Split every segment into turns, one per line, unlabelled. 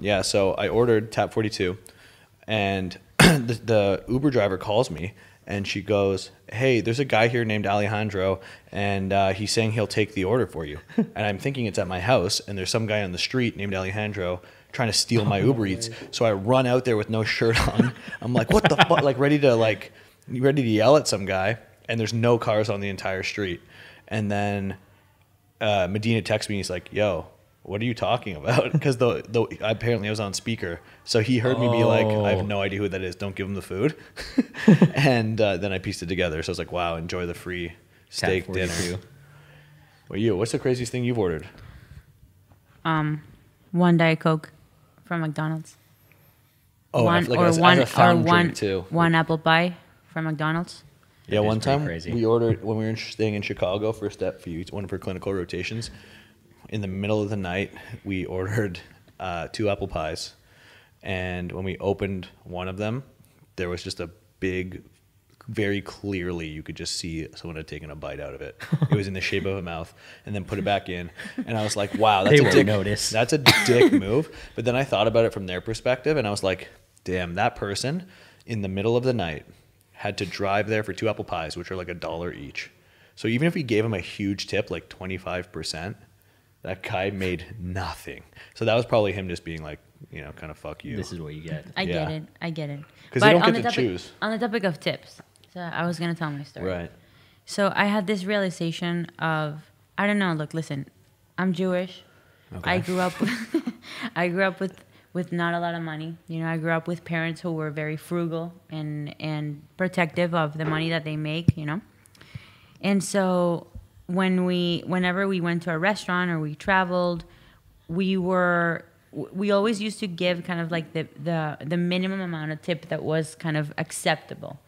Yeah, so I ordered Tap 42, and the Uber driver calls me, and she goes, "Hey, there's a guy here named Alejandro, and he's saying he'll take the order for you." And I'm thinking it's at my house, and there's some guy on the street named Alejandro trying to steal my Uber Eats. So I run out there with no shirt on. I'm like, "What the fuck?" Like ready to yell at some guy, and there's no cars on the entire street. And then Medina texts me. He's like, "Yo, what are you talking about?" Because apparently I was on speaker, so he heard me be like, "I have no idea who that is. Don't give him the food." And then I pieced it together. So I was like, "Wow, enjoy the free steak dinner." What's the craziest thing you've ordered?
1 Diet Coke from McDonald's.
Oh, as a fountain drink too.
1 apple pie from McDonald's.
Yeah, one time we ordered when we were staying in Chicago for Stefi, one of her clinical rotations. In the middle of the night, we ordered 2 apple pies, and when we opened one of them, there was just a big, very clearly you could just see someone had taken a bite out of it. It was in the shape of a mouth, and then put it back in. And I was like, "Wow, that's a dick move." But then I thought about it from their perspective, and I was like, "Damn, that person in the middle of the night had to drive there for 2 apple pies, which are like $1 each. So even if we gave him a huge tip, like 25%." That guy made nothing. So that was probably him just being like, kind of fuck you.
This is what you get.
I get it.
Because you don't get to choose.
On the topic of tips, so I was going to tell my story.
Right.
So I had this realization of, I don't know, look, listen, I'm Jewish. Okay. I grew up with not a lot of money. I grew up with parents who were very frugal and protective of the money that they make, And so whenever we went to a restaurant or we traveled, we always used to give kind of like the minimum amount of tip that was kind of acceptable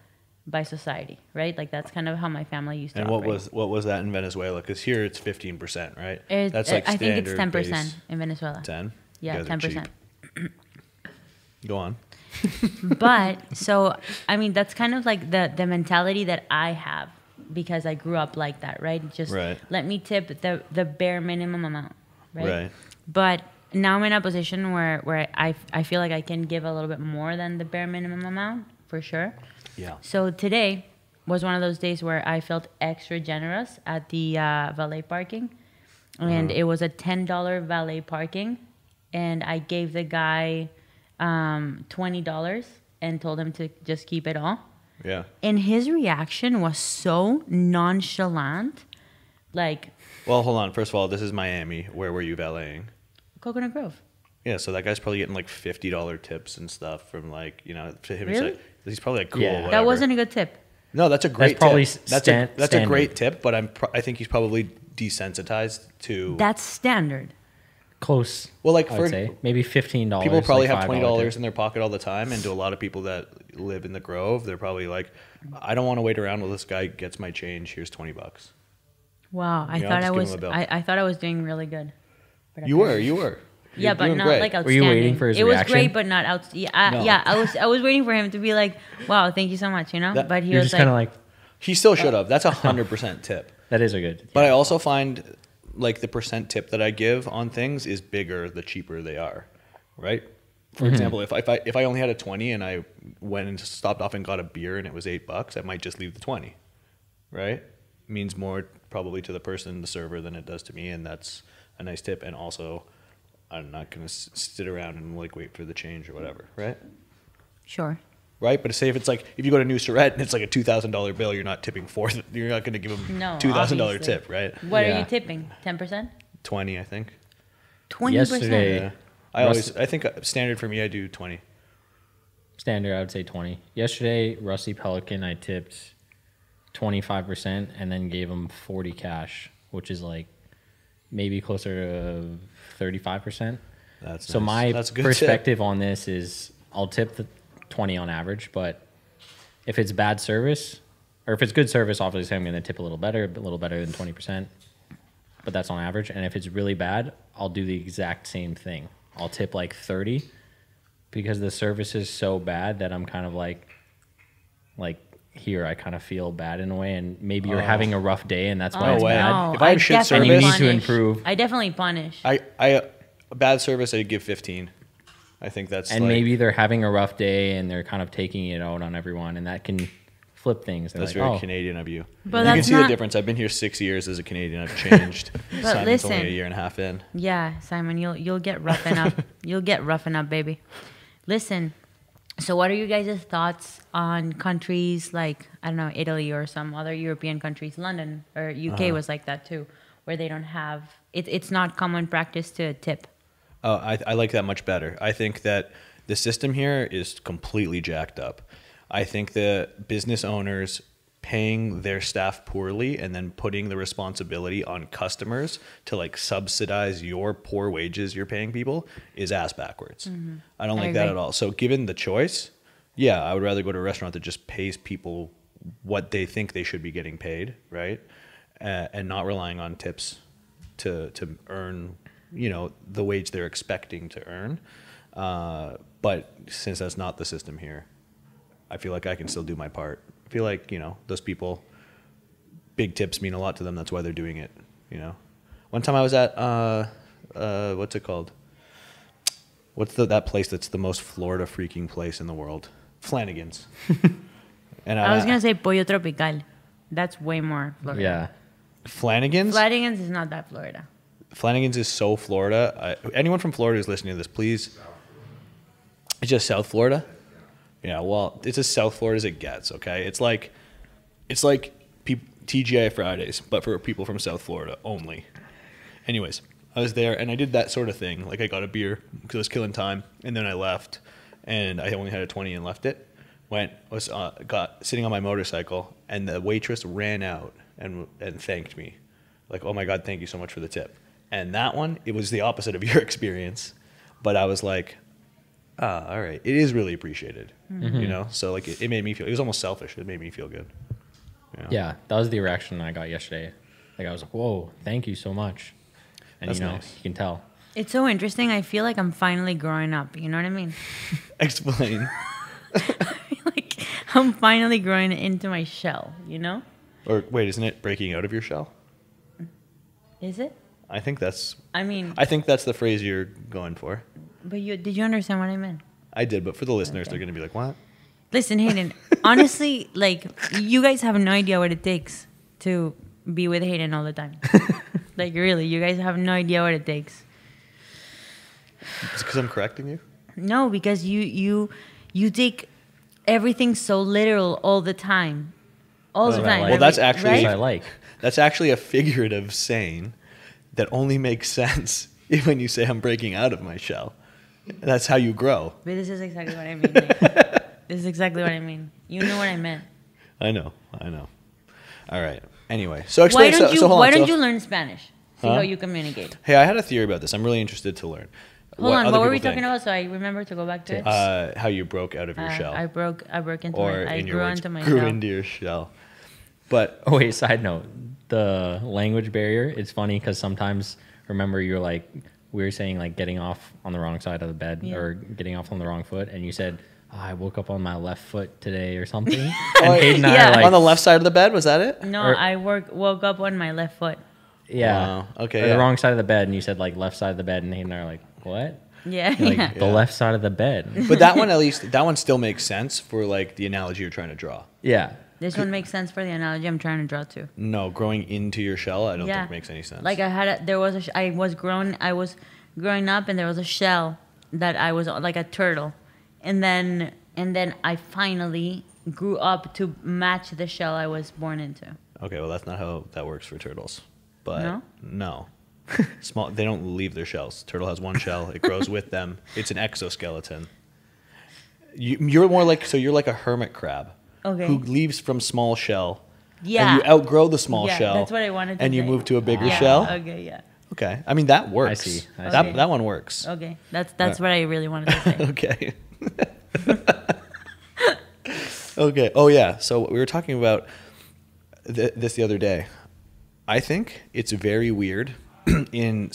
by society, right? Like that's kind of how my family used to operate.
And what was that in Venezuela? Because here it's 15%, right? That's like
I think
standard
it's 10% in Venezuela.
10?
Yeah, 10%.
Go on.
But so I mean that's kind of like the mentality that I have. Because I grew up like that, right? Just let me tip the bare minimum amount, right? But now I'm in a position where I feel like I can give a little bit more than the bare minimum amount, for sure.
Yeah.
So today was one of those days where I felt extra generous at the valet parking. And it was a $10 valet parking. And I gave the guy $20 and told him to just keep it all.
Yeah.
And his reaction was so nonchalant. Like.
Well, hold on. First of all, this is Miami. Where were you valeting?
Coconut Grove.
Yeah, so that guy's probably getting like $50 tips and stuff from like, to him.
Really?
He's probably like, cool.
Yeah.
Whatever.
That wasn't a good tip.
No, that's a great tip. That's a great tip, but I think he's probably desensitized to.
That's standard.
Close.
Well, like
I would say maybe $15.
People probably
like
have $20 in their pocket all the time, and to a lot of people that live in the Grove, they're probably like, I don't want to wait around while this guy gets my change. Here's $20.
Wow, I thought I was doing really good.
But you were.
Yeah, but not
great.
like outstanding.
Were you waiting for his reaction?
It was great, but not outstanding. Yeah, I was waiting for him to be like, "Wow, thank you so much," But he was
kind of like,
he still should have. That's 100% tip.
That is a good tip.
But I also find like the percent tip that I give on things is bigger the cheaper they are, right? For example, if I only had a 20 and I went and stopped off and got a beer and it was $8, I might just leave the 20, right? Means more probably to the person, the server, than it does to me, and that's a nice tip. And also, I'm not gonna sit around and like wait for the change or whatever, right?
Sure.
Right, but say if you go to New Surrett and it's like a $2,000 bill, you're not tipping you're not going to give them $2,000 tip, right?
What are you tipping? 10%?
20, I think.
20%.
Yesterday,
I think standard for me, I do 20.
Standard, I would say 20. Yesterday, Rusty Pelican, I tipped 25% and then gave him 40 cash, which is like maybe closer to 35%.
That's
so
nice.
My perspective on this is I'll tip the 20 on average, but if it's bad service or if it's good service, obviously I'm going to tip a little better than 20%, but that's on average. And if it's really bad, I'll do the exact same thing. I'll tip like 30 because the service is so bad that I'm kind of like here I kind of feel bad in a way, and maybe you're having a rough day and that's why it's bad.
No.
If I have shit service,
and you need to improve.
I definitely punish.
I bad service, I'd give 15. I think that's
And maybe they're having a rough day and they're kind of taking it out on everyone, and that can flip things. They're
that's
like,
very
oh.
Canadian of you.
But
You
that's
can see
not-
the difference. I've been here 6 years as a Canadian. I've changed. Simon's
listen.
only a year and a half in.
Yeah, Simon, you'll get roughen up. You'll get roughen up, baby. Listen. So, what are you guys' thoughts on countries like, I don't know, Italy or some other European countries? London or UK was like that too, where they don't have it's not common practice to tip.
Oh, I like that much better. I think that the system here is completely jacked up. I think the business owners paying their staff poorly and then putting the responsibility on customers to like subsidize your poor wages you're paying people is ass backwards. I don't like that
agree.
at all. So given the choice, yeah, I would rather go to a restaurant that just pays people what they think they should be getting paid, right? And not relying on tips to earn, you know, the wage they're expecting to earn. But since that's not the system here, I feel like I can still do my part. I feel like, you know, those people, big tips mean a lot to them. That's why they're doing it, you know. One time I was at, what's it called? What's that place that's the most Florida freaking place in the world? Flanagan's. And
I was gonna say Pollo Tropical. That's way more Florida.
Yeah.
Flanagan's?
Flanagan's is not that Florida.
Flanagan's is so Florida. Anyone from Florida who's listening to this, please. It's just South Florida? Yeah, well, it's as South Florida as it gets, okay? It's like TGI Fridays, but for people from South Florida only. Anyways, I was there, and I did that sort of thing. Like, I got a beer because I was killing time, and then I left, and I only had a 20 and left it. Got sitting on my motorcycle, and the waitress ran out and thanked me. Like, oh my God, thank you so much for the tip. And that one, it was the opposite of your experience. But I was like, all right, it is really appreciated, you know? So like it made me feel, it was almost selfish. It made me feel good. You know?
Yeah, that was the reaction I got yesterday. Like I was like, whoa, thank you so much. And
That's
you know,
nice.
you can tell.
It's so interesting. I feel like I'm finally growing up. You know what I mean?
Explain.
Like I'm finally growing into my shell. You know?
Or wait, isn't it breaking out of your shell?
Is it?
I think that's
I mean,
the phrase you're going for.
but did you understand what I meant?
I did, but for the listeners,
Okay.
they're going to be like, what?
Listen, Hayden. Honestly, like you guys have no idea what it takes to be with Hayden all the time. Like really, you guys have no idea what it takes.
It's because I'm correcting you?
No, because you take everything so literal all the time. All the
That's what I
time.
like.
Well, that's actually-
That's what I like.
That's actually a figurative saying that only makes sense when you say I'm breaking out of my shell. That's how you grow.
But this is exactly what I mean. Like, this is exactly what I mean. You know what I meant.
I know. All right. Anyway, so explain.
Why don't you
so hold
Why
on.
don't
So-
you learn Spanish? See how you communicate.
Hey, I had a theory about this. I'm really interested to learn.
Hold on.
other
What were we
people
talking
think.
about? So I remember to go back to it.
How you broke out of your shell,
I broke into
or
my. I
in your
grew
words,
into my
grew
shell.
into your shell. But
Oh wait, side note, the language barrier. It's funny because sometimes, remember, you're like, we were saying like getting off on the wrong side of the bed
Yeah.
or getting off on the wrong foot, and you said, oh, I woke up on my left foot today or something. And
Oh,
Hayden and I
yeah.
are like,
on the left side of the bed, was that it?
No,
Or-
I woke up on my left foot.
yeah,
Wow, okay,
or
yeah.
the wrong side of the bed, and you said like left side of the bed, and Hayden and I are like, what?
Yeah,
You're like
yeah.
the left side of the bed.
But that one, at least, that one still makes sense for like the analogy you're trying to draw.
Yeah,
This one makes sense for the analogy I'm trying to draw too.
No, growing into your shell, I don't
Yeah.
think makes any sense.
Like I was growing up, and there was a shell that I was like a turtle, and then I finally grew up to match the shell I was born into.
Okay, well, that's not how that works for turtles. But
No?
no. Small. They don't leave their shells. Turtle has one shell. It grows with them. It's an exoskeleton. You're more like, so you're like a hermit crab.
Okay.
Who leaves from small shell.
Yeah.
And you outgrow the small
Yeah,
shell.
that's what I wanted to
And you
say.
move to a bigger
Yeah.
shell.
Okay. Yeah.
Okay. I mean, that works.
see. I
That
see.
that one works.
Okay. That's what I really wanted to say.
Okay. Okay. Oh yeah. So we were talking about this the other day. I think it's very weird in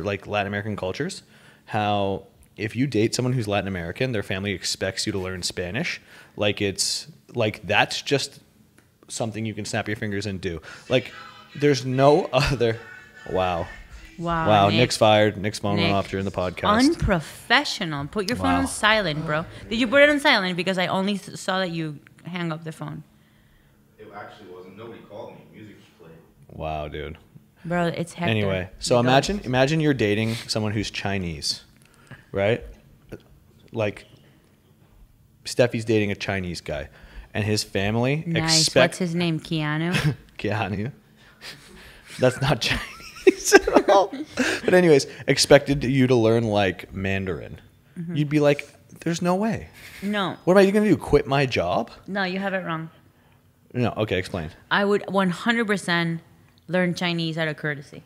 like Latin American cultures how if you date someone who's Latin American, their family expects you to learn Spanish. Like it's like that's just something you can snap your fingers and do. Like there's no other. Wow. Wow,
Nick.
Nick's fired. Nick's phone went
Nick.
off during the podcast.
Unprofessional. Put your phone
Wow.
on silent, bro. Did you put it on silent? Because I only saw that you hang up the phone.
It actually wasn't. Nobody called me. Music just played.
Wow, dude.
Bro, it's Hector.
Anyway, so imagine you're dating someone who's Chinese, right? Like Stefi's dating a Chinese guy, and his family
Nice. What's his name? Keanu?
Keanu. That's not Chinese at all. But anyways, expected you to learn like Mandarin.
Mm-hmm.
You'd be like, "There's no way."
No.
What am I gonna do? Quit my job?
No, you have it wrong.
No. Okay, explain.
I would 100% learn Chinese out of courtesy.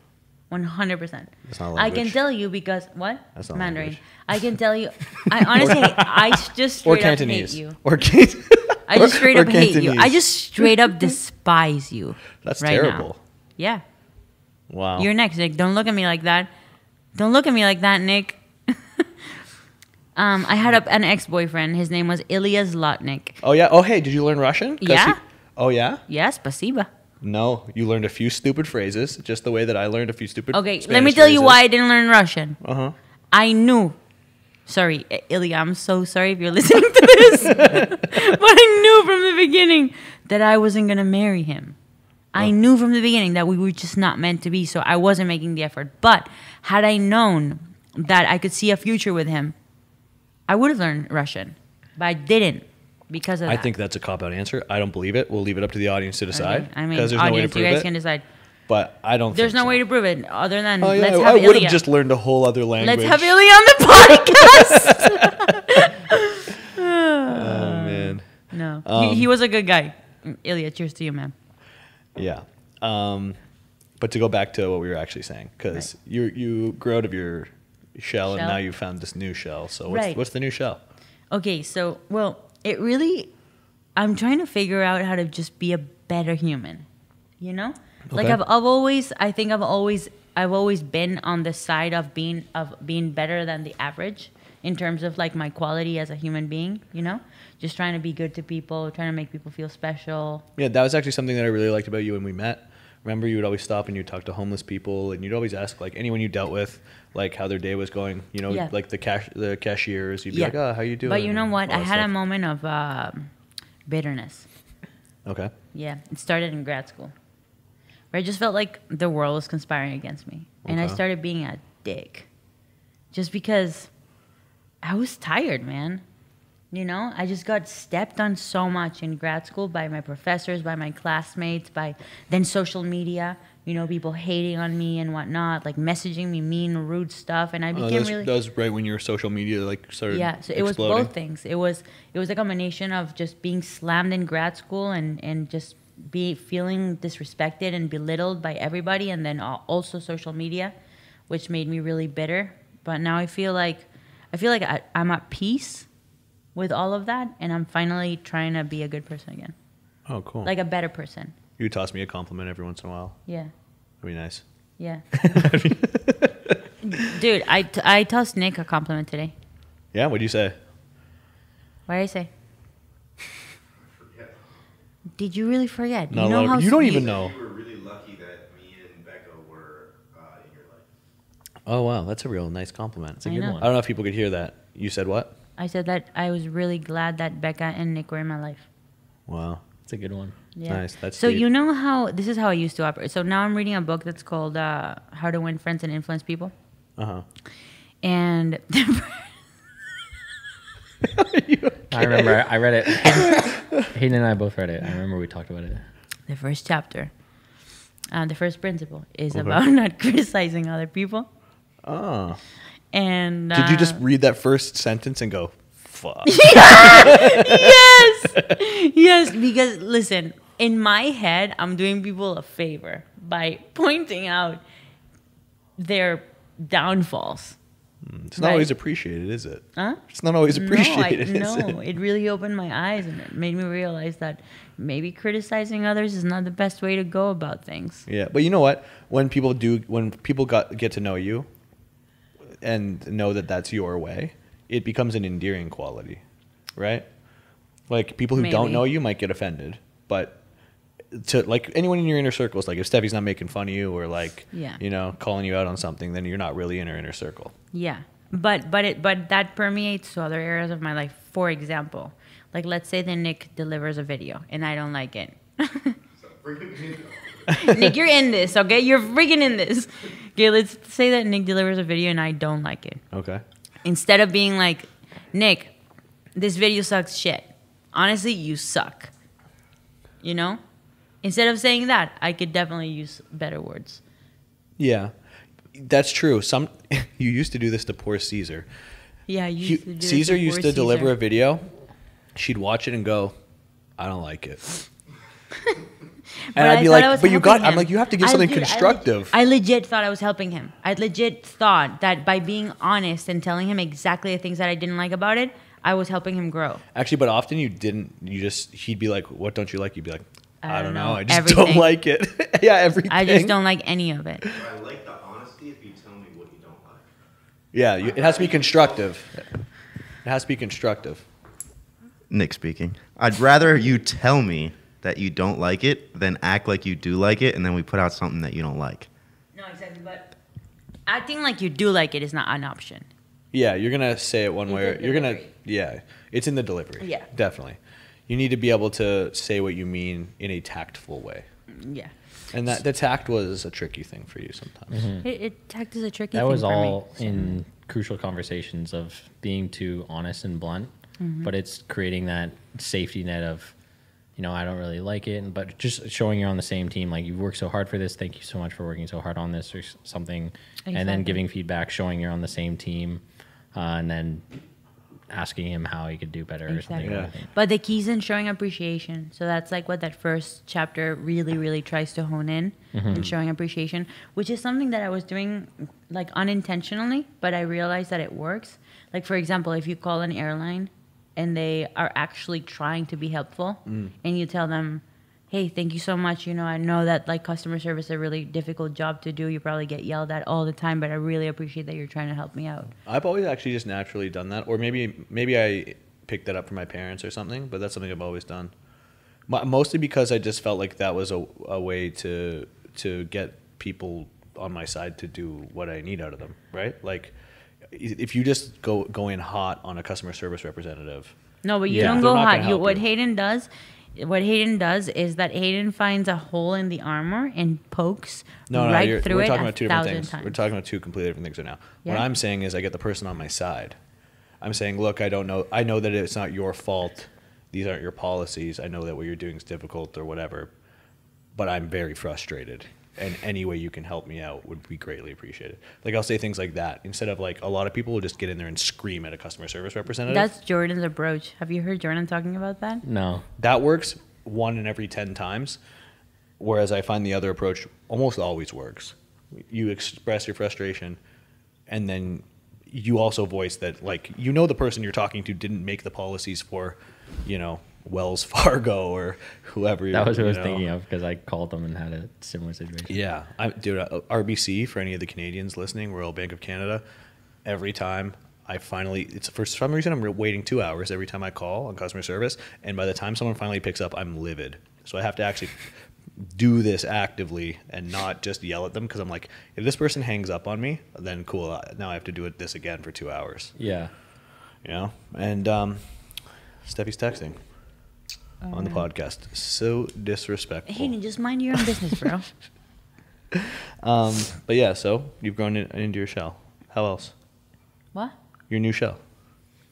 100%.
That's not a
I
language.
can tell you because what?
That's not
Mandarin.
language.
I can tell you. I honestly, I just
Or
straight up hate
Cantonese.
you.
Or Cantonese.
I just straight
or
up hate you.
Cantonese.
I just straight up despise you.
That's
right
terrible.
Now. Yeah.
Wow.
You're next, Nick. Don't look at me like that. Don't look at me like that, Nick. I had an ex-boyfriend. His name was Ilya Zlotnik.
Oh yeah. Oh hey, did you learn Russian?
Yeah.
Oh yeah.
Yes, spasiba.
No, you learned a few stupid phrases, just the way that I learned a few stupid.
Okay, let
Spanish
me tell you
phrases.
why I didn't learn Russian.
Uh-huh.
I knew. Sorry, Ilya, I'm so sorry if you're listening to this. But I knew from the beginning that I wasn't going to marry him. I knew from the beginning that we were just not meant to be, so I wasn't making the effort. But had I known that I could see a future with him, I would have learned Russian. But I didn't because of
I
that.
think that's a cop-out answer. I don't believe it. We'll leave it up to the audience to decide.
Okay. I mean,
there's no way to
audience, you
prove
guys
it.
can decide.
But I don't.
There's
think
no
so.
way to prove it other than
Oh, yeah,
let's
I
have
would
Ilya.
have just learned a whole other language.
Let's have Ilya on the podcast.
Oh man.
No, he was a good guy. Ilya, cheers to you, man.
Yeah. But to go back to what we were actually saying, because you grew out of your shell and now you found this new shell. So what's the new shell?
Okay, so it really, I'm trying to figure out how to just be a better human. You know, like
Okay.
I've always been on the side of being better than the average in terms of like my quality as a human being. You know, just trying to be good to people, trying to make people feel special.
Yeah, that was actually something that I really liked about you when we met. Remember, you would always stop and you'd talk to homeless people, and you'd always ask like anyone you dealt with, like how their day was going. You know,
Yeah.
like the cashiers. You'd be like, "Oh, how you doing?"
But you know what?
All
I
that
had a
stuff.
moment of bitterness.
Okay.
Yeah, it started in grad school, where I just felt like the world was conspiring against me, and I
Okay.
started being a dick, just because I was tired, man. You know, I just got stepped on so much in grad school by my professors, by my classmates, by then social media. You know, people hating on me and whatnot, like messaging me mean, rude stuff, and I became really.
That was right when your social media like started.
Yeah, so it was
exploding.
both things. It was a combination of just being slammed in grad school and just feeling disrespected and belittled by everybody, and then also social media, which made me really bitter. But now I feel like I'm at peace with all of that, and I'm finally trying to be a good person again,
Oh, cool.
like a better person.
You toss me a compliment every once in a while.
Yeah,
That'd be nice.
yeah. Dude, I tossed Nick a compliment today.
Yeah. What'd you say?
What did I say?
Forget.
Did you really forget?
Not a lot of- you don't even know.
You were really lucky that me and Becca were in your life.
Oh wow, that's a real nice compliment.
It's a
I
good
know.
one.
I don't know if people could hear that. You said what?
I said that I was really glad that Becca and Nick were in my life.
Wow.
It's a good one.
Yeah.
Nice. That's
so
deep.
you know how this is how I used to operate. So now I'm reading a book that's called How to Win Friends and Influence People.
Uh-huh.
And
I remember I read it. Hayden and I both read it. I remember we talked about it.
the first chapter, the first principle is
Okay.
about not criticizing other people.
Oh.
And
Did you just read that first sentence and go, fuck?
yes, yes. Because listen, in my head, I'm doing people a favor by pointing out their downfalls.
It's not
Right.
always appreciated, is it?
Huh?
It's not always appreciated, is
No,
it?
it really opened my eyes and it made me realize that maybe criticizing others is not the best way to go about things.
Yeah, but you know what? When people get to know you and know that that's your way, it becomes an endearing quality, right? Like people who don't
Maybe.
know you might get offended, but to like anyone in your inner circle is like, if Stefi's not making fun of you or like,
Yeah.
you know, calling you out on something, then you're not really in her inner circle.
Yeah, but that permeates to other areas of my life. For example, like let's say that Nick delivers a video and I don't like it. Nick, you're in this, okay? You're freaking in this. Okay, let's say that Nick delivers a video and I don't like it.
Okay.
Instead of being like, Nick, this video sucks shit. Honestly, you suck. You know? Instead of saying that, I could definitely use better words.
Yeah, that's true. You used to do this to poor Caesar.
Yeah, you used to do
Caesar
this
used
before
to deliver
Caesar.
a video. She'd watch it and go, I don't like it. And I'd be
I thought I
like,
was
but you
helping
got, I'm
him.
like, you have to give something constructive.
I legit thought I was helping him. I legit thought that by being honest and telling him exactly the things that I didn't like about it, I was helping him grow.
Actually, but often you didn't. He'd be like, what don't you like? You'd be like, I don't know. I just
Everything.
don't like it. Yeah, everything.
I just don't like any of it.
But I like the honesty if you tell me what you don't like.
Yeah, it has to be constructive. It has to be constructive.
Nick speaking. I'd rather you tell me that you don't like it than act like you do like it, and then we put out something that you don't like.
No, exactly. But acting like you do like it is not an option.
Yeah, you're gonna say it one
It's
way. Or
in
you're gonna.
delivery.
Yeah, it's in the delivery.
Yeah.
Definitely. You need to be able to say what you mean in a tactful way,
Yeah.
and that the tact was a tricky thing for you sometimes.
Tact is a tricky
That
thing
was
for
all
me.
in crucial conversations of being too honest and blunt, but it's creating that safety net of, you know, I don't really like it, but just showing you're on the same team. Like, you've worked so hard for this. Thank you so much for working so hard on this or something. And then
Exactly.
giving feedback, showing you're on the same team, and then asking him how he could do better or something.
Exactly.
Like that.
But the key's in showing appreciation. So that's like what that first chapter really, really tries to hone in and showing appreciation, which is something that I was doing like unintentionally, but I realized that it works. Like, for example, if you call an airline and they are actually trying to be helpful and you tell them, hey, thank you so much. You know, I know that like customer service is a really difficult job to do. You probably get yelled at all the time, but I really appreciate that you're trying to help me out.
I've always actually just naturally done that, or maybe I picked that up from my parents or something. But that's something I've always done, mostly because I just felt like that was a way to get people on my side to do what I need out of them, right? Like, if you just go in hot on a customer service representative.
No, but you
Yeah.
don't
They're
go
not gonna
hot.
help
What
you.
Hayden does is that Hayden finds a hole in the armor and pokes right through
we're
it
talking
a
about two different
thousand
things.
times.
We're talking about two completely different things right now. What
Yeah.
I'm saying is I get the person on my side. I'm saying, look, I don't know. I know that it's not your fault. These aren't your policies. I know that what you're doing is difficult or whatever, but I'm very frustrated. And any way you can help me out would be greatly appreciated. Like, I'll say things like that instead of like a lot of people will just get in there and scream at a customer service representative.
That's Jordan's approach. Have you heard Jordan talking about that?
No.
That works 1 in every 10 times, whereas I find the other approach almost always works. You express your frustration, and then you also voice that, like, you know, the person you're talking to didn't make the policies for, you know, Wells Fargo or whoever.
That was what I was
you know.
thinking of because I called them and had a similar situation.
Yeah, RBC, for any of the Canadians listening, Royal Bank of Canada, every time I finally, it's for some reason I'm waiting 2 hours every time I call on customer service, and by the time someone finally picks up, I'm livid. So I have to actually do this actively and not just yell at them, because I'm like, if this person hangs up on me, then cool, now I have to do this again for 2 hours.
Yeah.
You know? And Stefi's texting on the podcast. So disrespectful.
Hayden, just mind your own business, bro.
But yeah, so you've grown into your shell. How else?
What?
Your new shell.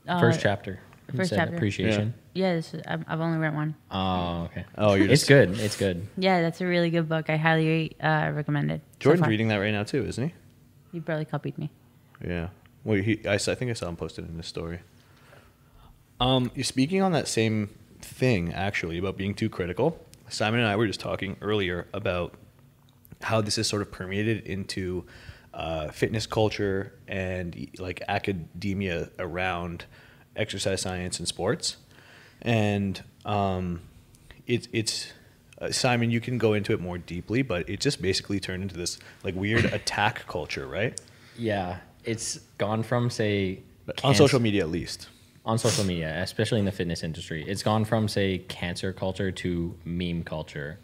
First chapter. You
first
said
chapter.
Appreciation.
Yeah, I've only read one.
Oh, okay.
Oh, you're
It's
just
good. It's good.
Yeah, that's a really good book. I highly recommend it. so
Jordan's
far.
reading that right now too, isn't he?
He barely copied me.
Yeah. Well, I think I saw him posted in his story. You're speaking on that same thing, actually, about being too critical. Simon and I were just talking earlier about how this is sort of permeated into fitness culture and like academia around exercise science and sports. And it's Simon, you can go into it more deeply, but it just basically turned into this like weird attack culture, right?
Yeah. It's gone from, say,
On social media, at least.
on social media, especially in the fitness industry, it's gone from, say, cancer culture to meme culture.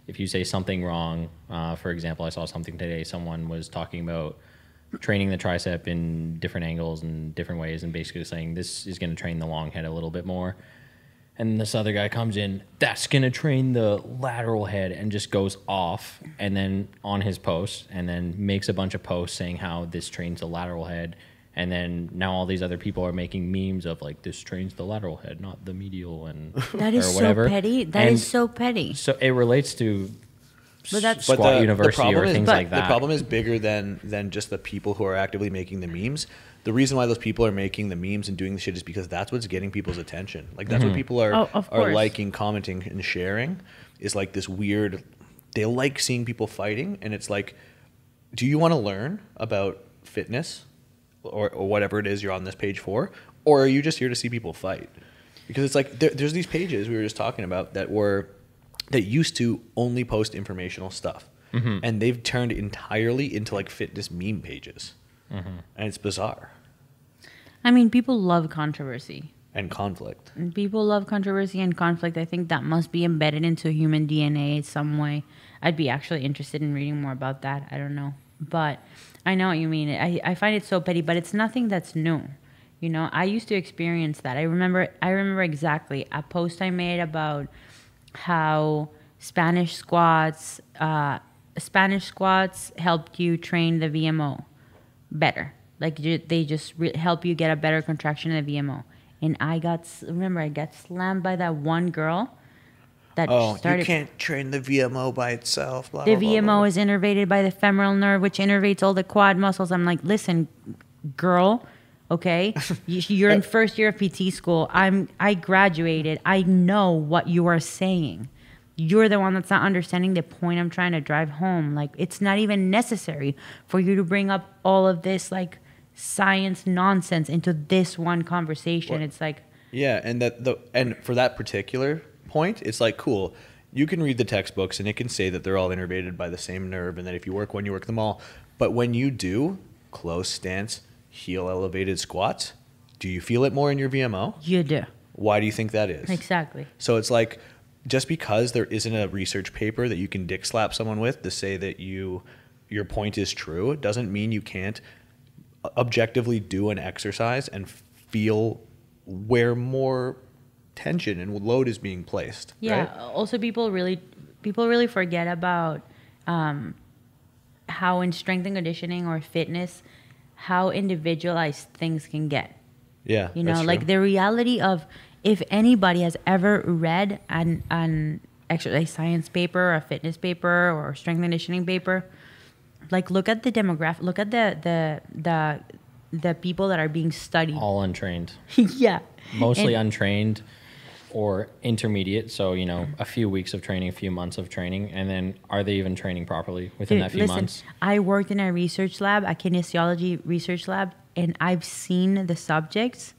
if you say something wrong, for example, I saw something today. Someone was talking about training the tricep in different angles and different ways, and basically saying this is going to train the long head a little bit more. And this other guy comes in, that's going to train the lateral head, and just goes off and then on his post, and then makes a bunch of posts saying how this trains the lateral head. And then now all these other people are making memes of like, this trains the lateral head, not the medial, and
That is
or
so
whatever.
petty. That is so petty.
So it relates to
But that's-
squat
But
university or things like that.
The problem is bigger than just the people who are actively making the memes. The reason why those people are making the memes and doing the shit is because that's what's getting people's attention. Like that's what people are
of
are
course.
liking, commenting, and sharing. Is like this weird. They like seeing people fighting, and it's like, do you want to learn about fitness, or whatever it is you're on this page for, or are you just here to see people fight? Because it's like there's these pages we were just talking about that used to only post informational stuff, and they've turned entirely into like fitness meme pages, and it's bizarre.
I mean, people love controversy.
And conflict.
And people love controversy and conflict. I think that must be embedded into human DNA in some way. I'd be actually interested in reading more about that. I don't know. But I know what you mean. I find it so petty, but it's nothing that's new. You know, I used to experience that. I remember exactly a post I made about how Spanish squats helped you train the VMO better. Like they just help you get a better contraction in the VMO. And I got slammed by that one girl that started.
You can't train the VMO by itself. Blah,
The
blah, blah,
VMO
blah.
is innervated by the femoral nerve, which innervates all the quad muscles. I'm like, listen, girl, okay, you're in first year of PT school. I graduated. I know what you are saying. You're the one that's not understanding the point I'm trying to drive home. Like, it's not even necessary for you to bring up all of this like science nonsense into this one conversation. It's like,
yeah, and for that particular point, it's like, cool. You can read the textbooks and it can say that they're all innervated by the same nerve, and that if you work one, you work them all. But when you do close stance, heel elevated squats, do you feel it more in your VMO?
you do.
Why do you think that is?
Exactly.
So it's like, just because there isn't a research paper that you can dick slap someone with to say that your point is true, it doesn't mean you can't objectively do an exercise and feel where more tension and load is being placed.
Yeah.
Right?
Also, people really forget about how in strength and conditioning or fitness, how individualized things can get.
Yeah.
You know,
that's
like
true.
the reality of, if anybody has ever read an exercise science paper, or a fitness paper, or a strength and conditioning paper, like look at the demographic, look at the people that are being studied.
all untrained,
Yeah.
mostly
And-
untrained or intermediate. So, you know, a few weeks of training, a few months of training, and then are they even training properly within
Dude,
that few
listen,
months?
I worked in a research lab, a kinesiology research lab, and I've seen the subjects.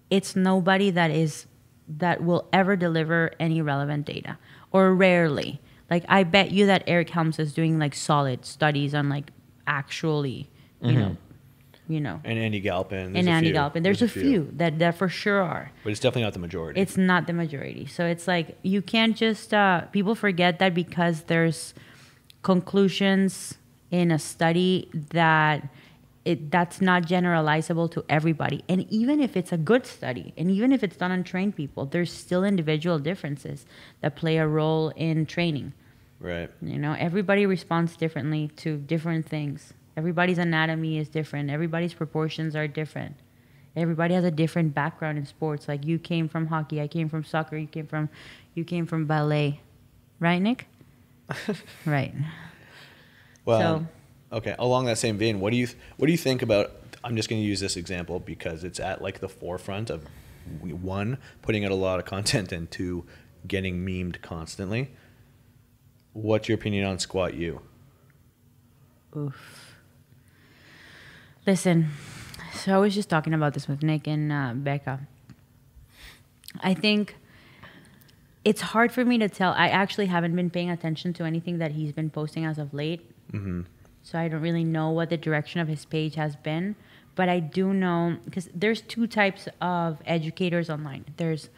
It's nobody that will ever deliver any relevant data, or rarely. Like, I bet you that Eric Helms is doing like solid studies on like actually, you know,
And Andy Galpin.
and Andy Galpin. There's a few that for sure are.
But it's definitely not the majority.
It's not the majority. So it's like, you can't just, people forget that because there's conclusions in a study that's not generalizable to everybody. And even if it's a good study, and even if it's done on trained people, there's still individual differences that play a role in training.
Right.
You know, everybody responds differently to different things. Everybody's anatomy is different. Everybody's proportions are different. Everybody has a different background in sports. Like, you came from hockey, I came from soccer, you came from ballet. Right, Nick? Right.
Well,
So-
okay. Along that same vein, what do you think about? I'm just going to use this example because it's at like the forefront of, one, putting out a lot of content, and two, getting memed constantly. What's your opinion on Squat U?
Oof. Listen, so I was just talking about this with Nick and Becca. I think it's hard for me to tell. I actually haven't been paying attention to anything that he's been posting as of late.
Mm-hmm.
So I don't really know what the direction of his page has been. But I do know, because there's two types of educators online. There's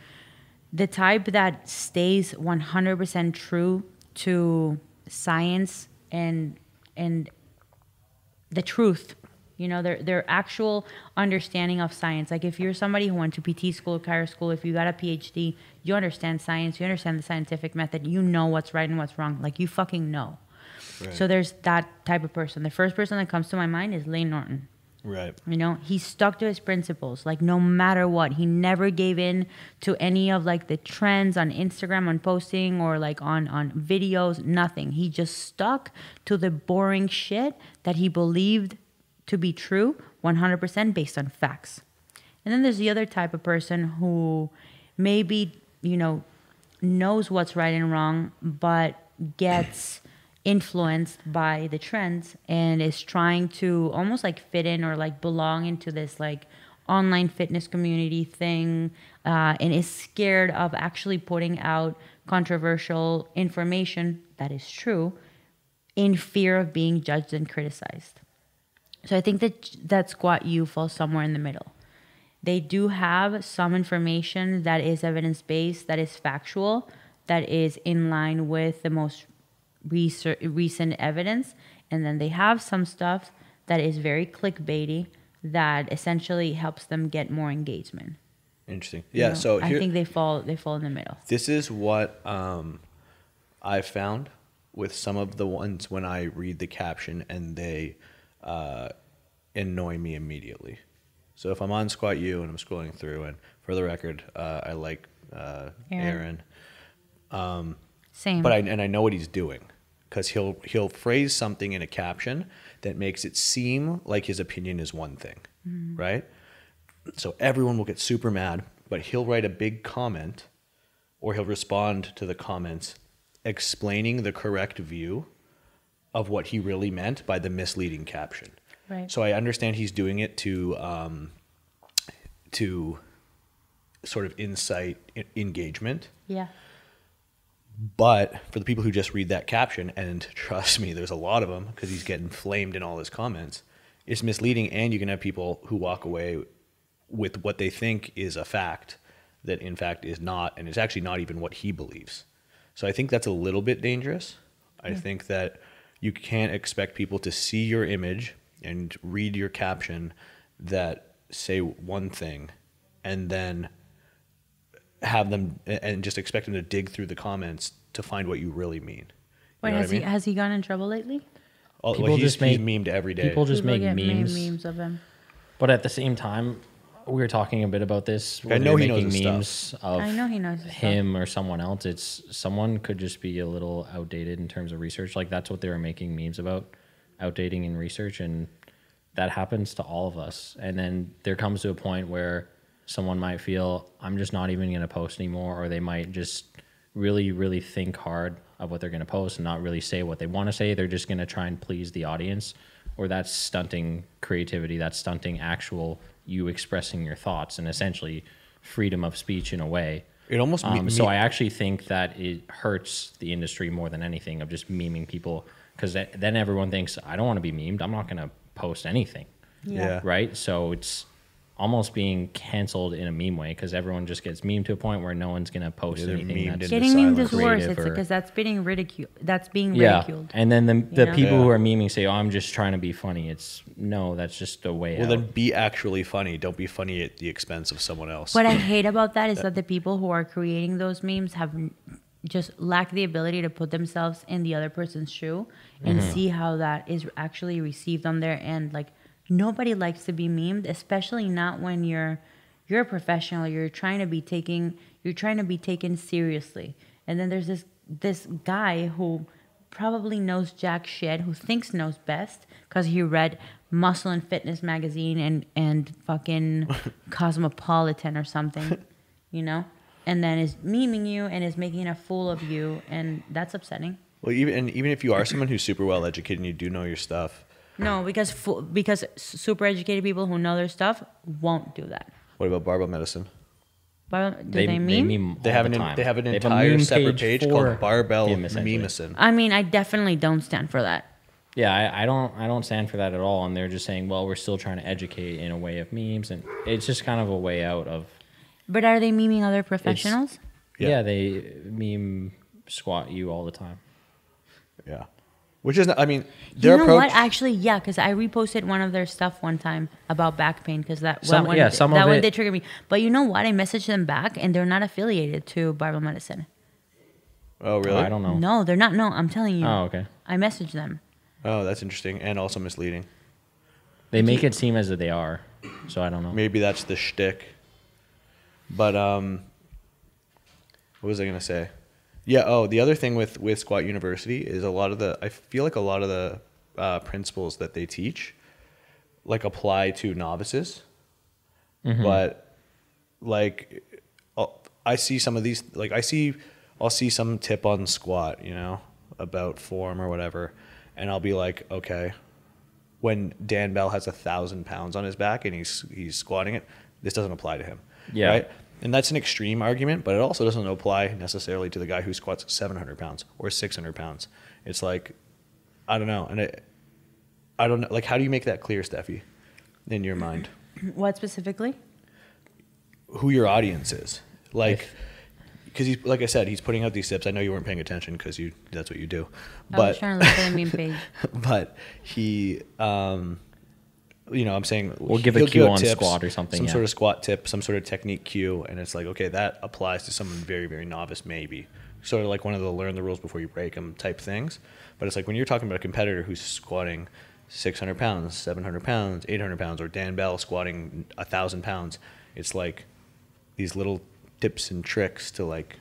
the type that stays 100% true to science and the truth. You know, their actual understanding of science. Like if you're somebody who went to PT school, chiro school, if you got a PhD, you understand science, you understand the scientific method, you know what's right and what's wrong. Like you fucking know.
Right.
So there's that type of person. The first person that comes to my mind is Lane Norton.
Right.
You know, he stuck to his principles, like no matter what. He never gave in to any of like the trends on Instagram, on posting, or like on videos, nothing. He just stuck to the boring shit that he believed to be true 100% based on facts. And then there's the other type of person who maybe, you know, knows what's right and wrong, but gets influenced by the trends and is trying to almost like fit in or like belong into this like online fitness community thing, and is scared of actually putting out controversial information that is true in fear of being judged and criticized. So I think that Squat U falls somewhere in the middle. They do have some information that is evidence-based, that is factual, that is in line with the most recent evidence. And then they have some stuff that is very clickbaity that essentially helps them get more engagement.
Interesting.
You
Yeah.
know,
So
I think they fall in the middle.
this is what I found with some of the ones when I read the caption and they annoy me immediately. So if I'm on Squat U and I'm scrolling through, and for the record, I like Aaron.
Same.
But I know what he's doing, because he'll phrase something in a caption that makes it seem like his opinion is one thing, right? So everyone will get super mad, but he'll write a big comment, or he'll respond to the comments explaining the correct view of what he really meant by the misleading caption.
Right.
So I understand he's doing it to sort of incite engagement.
Yeah.
But for the people who just read that caption, and trust me, there's a lot of them because he's getting flamed in all his comments, it's misleading, and you can have people who walk away with what they think is a fact that in fact is not, and it's actually not even what he believes. So I think that's a little bit dangerous. I think that you can't expect people to see your image and read your caption that say one thing and then have them and just expect them to dig through the comments to find what you really mean.
Wait,
know what I mean?
has he gotten in trouble lately?
People
he's
just make-
memed every day.
People just
People
make
get
memes.
of him.
But at the same time, we were talking a bit about this.
I
when
know
you're
he knows
making
his stuff.
memes of
I know he knows his
him or someone else. It's someone could just be a little outdated in terms of research. Like that's what they were making memes about, outdating in research, and that happens to all of us. And then there comes to a point where someone might feel, I'm just not even going to post anymore, or they might just really, really think hard of what they're going to post and not really say what they want to say. They're just going to try and please the audience, or that's stunting creativity. That's stunting actual you expressing your thoughts and essentially freedom of speech in a way.
It almost
so I actually think that it hurts the industry more than anything of just memeing people, because then everyone thinks, I don't want to be memed. I'm not going to post anything.
Yeah.
Right? So it's almost being canceled in a meme way, because everyone just gets memed to a point where no one's going to post
Yeah, they're
anything.
memed
That's
into
Getting memed is
silence.
worse.
Creative
It's
or-
because that's being ridiculed. That's being
yeah.
ridiculed.
And then the
know?
people
Yeah.
who are memeing say, oh, I'm just trying to be funny. That's just a way
Well,
out.
then be actually funny. Don't be funny at the expense of someone else.
What I hate about that is that the people who are creating those memes have just lack the ability to put themselves in the other person's shoe and see how that is actually received on their end. Like nobody likes to be memed, especially not when you're a professional. You're trying to be taken seriously. And then there's this guy who probably knows jack shit, who thinks knows best because he read Muscle and Fitness magazine and fucking Cosmopolitan or something, you know? And then is memeing you and is making a fool of you, and that's upsetting.
Well, even if you are someone who's super well educated and you do know your stuff,
No, because super educated people who know their stuff won't do that.
what about barbell medicine?
Do they meme?
They
all
have
the
an
time.
they have an
They a
entire
meme
separate page
for
called Barbell
him, essentially.
Memicin.
I mean, I definitely don't stand for that.
Yeah, I don't stand for that at all. And they're just saying, well, we're still trying to educate in a way of memes, and it's just kind of a way out of.
But are they memeing other professionals?
Yeah.
Yeah, they meme Squat U all the time.
Yeah. Which is, I mean,
You
their
know
approach.
what? Actually, yeah, because I reposted one of their stuff one time about back pain because that
Some
one,
of
that one
it-
did trigger me. But you know what? I messaged them back, and they're not affiliated to Bible Medicine.
Oh, really?
I don't know.
No, they're not. No, I'm telling you.
Oh, okay.
I messaged them.
Oh, that's interesting. And also misleading.
They make it seem as if they are. So I don't know.
Maybe that's the shtick. But what was I gonna say? Yeah. Oh, the other thing with Squat University is I feel like a lot of the principles that they teach, like apply to novices. But like, I see some of these. Like I'll see some tip on squat, you know, about form or whatever, and I'll be like, okay. When Dan Bell has 1,000 pounds on his back and he's squatting it, this doesn't apply to him.
Yeah.
Right? And that's an extreme argument, but it also doesn't apply necessarily to the guy who squats 700 pounds or 600 pounds. It's like, I don't know. And I don't know. Like, how do you make that clear, Stefi, in your mind?
What specifically?
Who your audience is. Like, because he's, like I said, he's putting out these tips. I know you weren't paying attention because that's what you do.
I was trying to look at the meme page.
But he, you know, I'm saying
We'll give a
he'll
cue
out
on
tips,
squat or something,
some
yeah.
sort of squat tip, some sort of technique cue, and it's like, okay, that applies to someone very, very novice, maybe. Sort of like one of the learn the rules before you break them type things. But it's like when you're talking about a competitor who's squatting 600 pounds, 700 pounds, 800 pounds, or Dan Bell squatting 1,000 pounds, it's like these little tips and tricks to like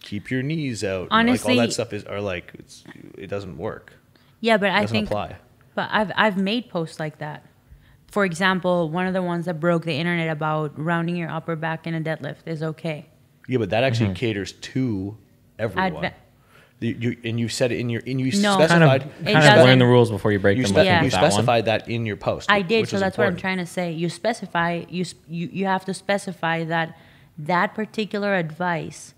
keep your knees out.
Honestly,
like all that stuff it doesn't work.
Yeah, but
It
I
doesn't
think.
apply.
But I've made posts like that. For example, one of the ones that broke the internet about rounding your upper back in a deadlift is okay.
Yeah, but that actually caters to everyone.
Adva-
You said it in your
No.
specified
It
Kind of
doesn't-
learn the rules before you break
you,
them.
spe-
I think,
Yeah.
you
with that one.
specified that in your post.
I did,
which
so
is
that's what I'm
important.
trying to say. You specify you have to specify that particular advice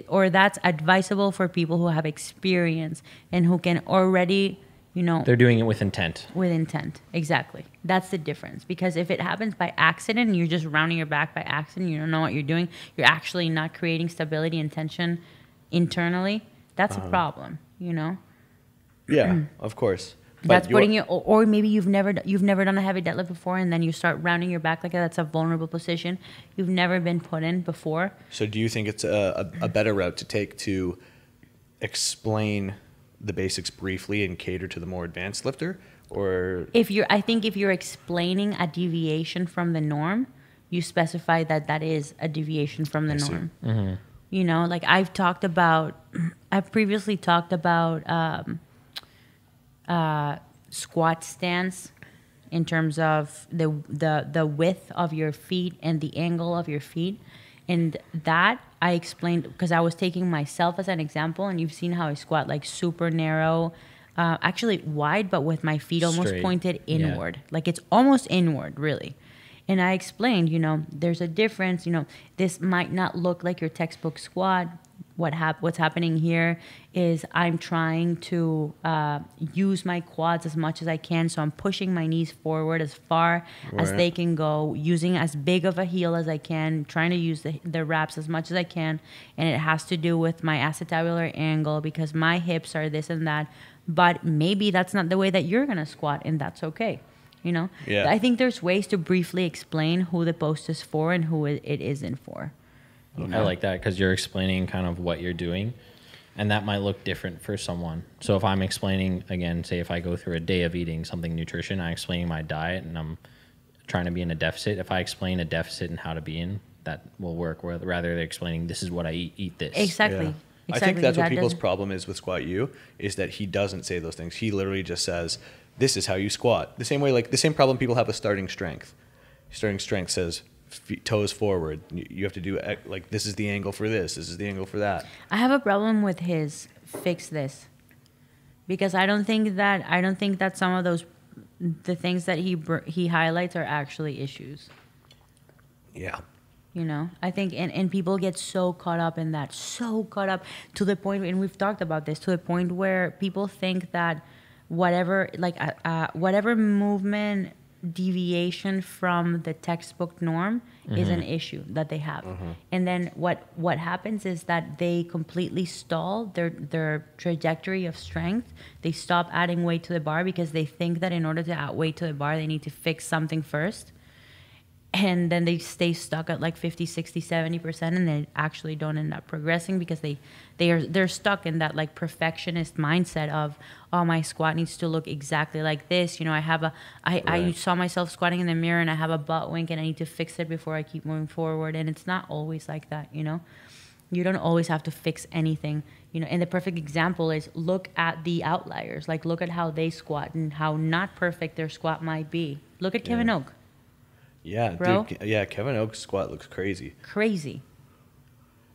or that's advisable for people who have experience and who can already, you know,
They're doing it with intent.
with intent. Exactly. That's the difference. Because if it happens by accident and you're just rounding your back by accident, you don't know what you're doing, you're actually not creating stability and tension internally, that's a problem, you know?
Yeah, of course. But
That's putting you, or maybe you've never done a heavy deadlift before, and then you start rounding your back like that. That's a vulnerable position. You've never been put in before.
So do you think it's a better route to take to explain the basics briefly and cater to the more advanced lifter, or
I think if you're explaining a deviation from the norm, you specify that is a deviation from the
I see.
norm. You know, like I've previously talked about squat stance in terms of the width of your feet and the angle of your feet. And that I explained because I was taking myself as an example, and you've seen how I squat like super narrow, actually wide, but with my feet almost
Straight.
pointed
Yeah.
inward. Like it's almost inward, really. And I explained, you know, there's a difference. You know, this might not look like your textbook squat. What's happening here is I'm trying to use my quads as much as I can. So I'm pushing my knees forward as far as
Right.
they can go, using as big of a heel as I can, trying to use the wraps as much as I can. And it has to do with my acetabular angle because my hips are this and that. But maybe that's not the way that you're going to squat, and that's okay. You know?
Yeah.
I think there's ways to briefly explain who the post is for and who it isn't for.
I like that because you're explaining kind of what you're doing, and that might look different for someone. So if I'm explaining, again, say if I go through a day of eating something nutrition, I'm explaining my diet and I'm trying to be in a deficit. If I explain a deficit and how to be in, that will work. Rather they're explaining this is what I eat this.
Exactly.
Yeah.
Exactly.
I think that's what
That
people's
doesn't-
problem is with Squat U, is that he doesn't say those things. He literally just says, this is how you squat. The same way, like the same problem people have with starting strength. Starting strength says toes forward. You have to do, like, this is the angle for this is the angle for that.
I have a problem with his fix this because I don't think that some of the things that he highlights are actually issues.
Yeah.
You know, I think, and people get so caught up in that, so caught up to the point, and we've talked about this, to the point where people think that whatever movement deviation from the textbook norm is an issue that they have. And then what happens is that they completely stall their trajectory of strength. They stop adding weight to the bar because they think that in order to add weight to the bar, they need to fix something first. And then they stay stuck at like 50, 60, 70%, and they actually don't end up progressing because they're stuck in that like perfectionist mindset of, oh, my squat needs to look exactly like this. You know, I saw myself squatting in the mirror and I have a butt wink and I need to fix it before I keep moving forward. And it's not always like that, you know? You don't always have to fix anything, you know? And the perfect example is look at the outliers. Like look at how they squat and how not perfect their squat might be. Look at Kevin Oak.
Yeah,
Bro.
dude. Yeah, Kevin Oak's squat looks crazy.
Crazy.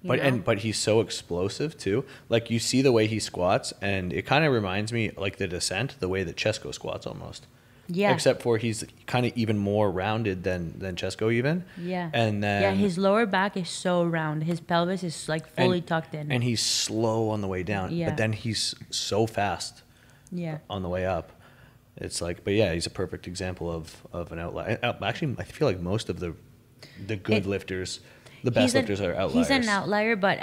You know?
But he's so explosive too. Like you see the way he squats, and it kind of reminds me like the descent, the way that Chesko squats almost.
Yeah.
Except for he's kind of even more rounded than Chesko even.
Yeah.
And then
his lower back is so round. His pelvis is like fully tucked in.
and he's slow on the way down.
Yeah.
But then he's so fast.
Yeah.
On the way up. It's like, but yeah, he's a perfect example of an outlier. Actually, I feel like most of the good lifters, the best lifters are outliers.
He's an outlier, but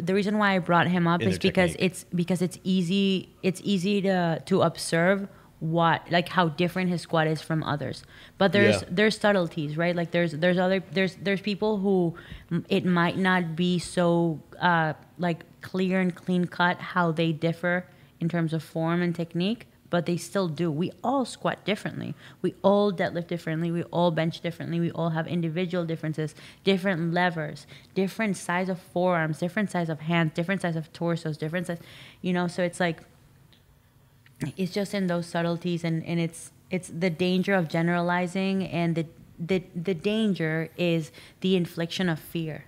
the reason why I brought him up
In
is
their
because
technique.
it's easy to observe how different his squat is from others. But there's subtleties, right? Like there's people who it might not be so like clear and clean cut how they differ in terms of form and technique. But they still do. We all squat differently. We all deadlift differently. We all bench differently. We all have individual differences, different levers, different size of forearms, different size of hands, different size of torsos, different size, you know. So it's like, it's just in those subtleties, and it's the danger of generalizing, and the danger is the infliction of fear.